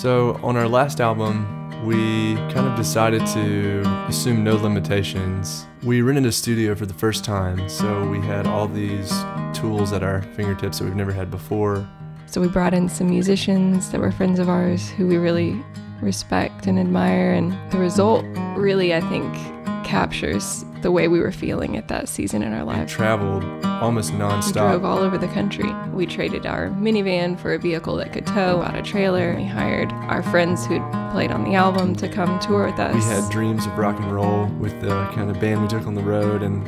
So on our last album, we kind of decided to assume no limitations. We rented a studio for the first time, so we had all these tools at our fingertips that we've never had before. So we brought in some musicians that were friends of ours who we really respect and admire, and the result really, I think, captures the way we were feeling at that season in our We lives. traveled almost We nonstop. drove all over the country. We traded our minivan for a vehicle that could tow, bought a trailer. We hired our friends who'd played on the album to come tour with us. We had dreams of rock and roll with the kind of band we took on the road and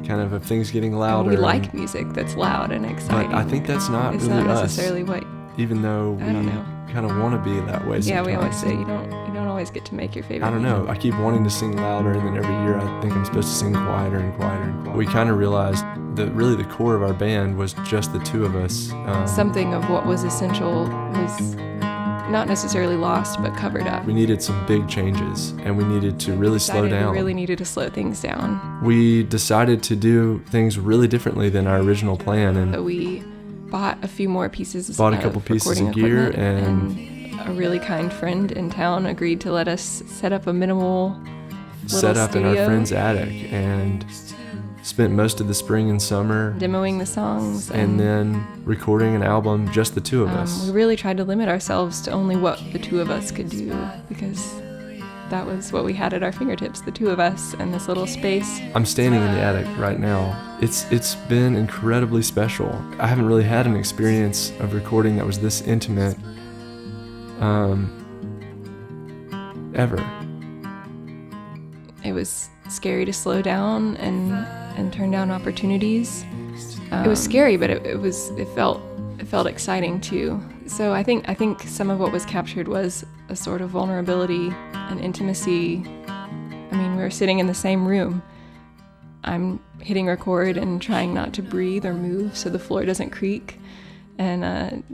kind of things getting louder. We like music that's loud and exciting. But I think that's not it's really not us. necessarily what. Even though we I don't know. kind of want to be that way sometimes. Yeah, we always say you don't always get to make your favorite. I don't know. I keep wanting to sing louder, and then every year I think I'm supposed to sing quieter and quieter and quieter. We kind of realized that really the core of our band was just the two of us. Something of what was essential was not necessarily lost, but covered up. We needed some big changes, and we needed to really slow down. We really needed to slow things down. We decided to do things really differently than our original plan, and So we bought a few more pieces bought a couple of pieces recording of gear, equipment, and a really kind friend in town agreed to let us set up a minimal set up studio, in our friend's attic, and spent most of the spring and summer demoing the songs, and then recording an album, just the two of us. We really tried to limit ourselves to only what the two of us could do, because that was what we had at our fingertips, the two of us and this little space. I'm standing in the attic right now. It's been incredibly special. I haven't really had an experience of recording that was this intimate ever. It was scary to slow down and turn down opportunities. It was scary, but it felt exciting too. So I think some of what was captured was a sort of vulnerability and intimacy. I mean, we were sitting in the same room. I'm hitting record and trying not to breathe or move so the floor doesn't creak. And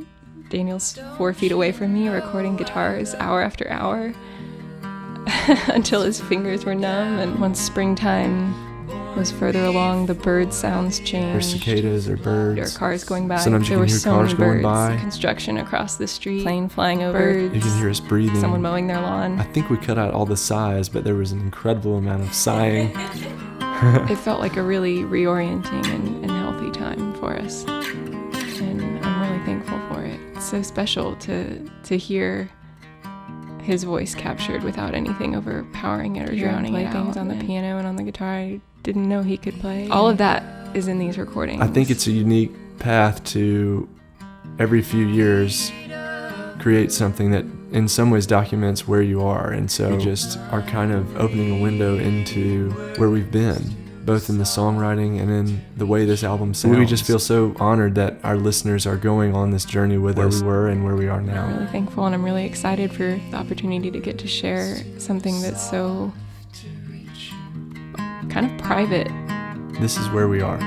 Daniel's 4 feet away from me recording guitars hour after hour until his fingers were numb. And once springtime was further along, the bird sounds changed. Or cicadas or birds. There were cars going by. Sometimes you there can were hear so cars many going birds. by. Construction across the street. Plane flying over. Birds. You can hear us breathing. Someone mowing their lawn. I think we cut out all the sighs, but there was an incredible amount of sighing. It felt like a really reorienting and healthy time for us. And I'm really thankful for it. It's so special to hear his voice captured without anything overpowering it or drowning it out. Play things on the piano and on the guitar I didn't know he could play. All of that is in these recordings. I think it's a unique path to every few years create something that in some ways documents where you are, and so we just are kind of opening a window into where we've been, both in the songwriting and in the way this album sounds. We just feel so honored that our listeners are going on this journey with us, where we were and where we are now. I'm really thankful, and I'm really excited for the opportunity to get to share something that's so kind of private. This is where we are.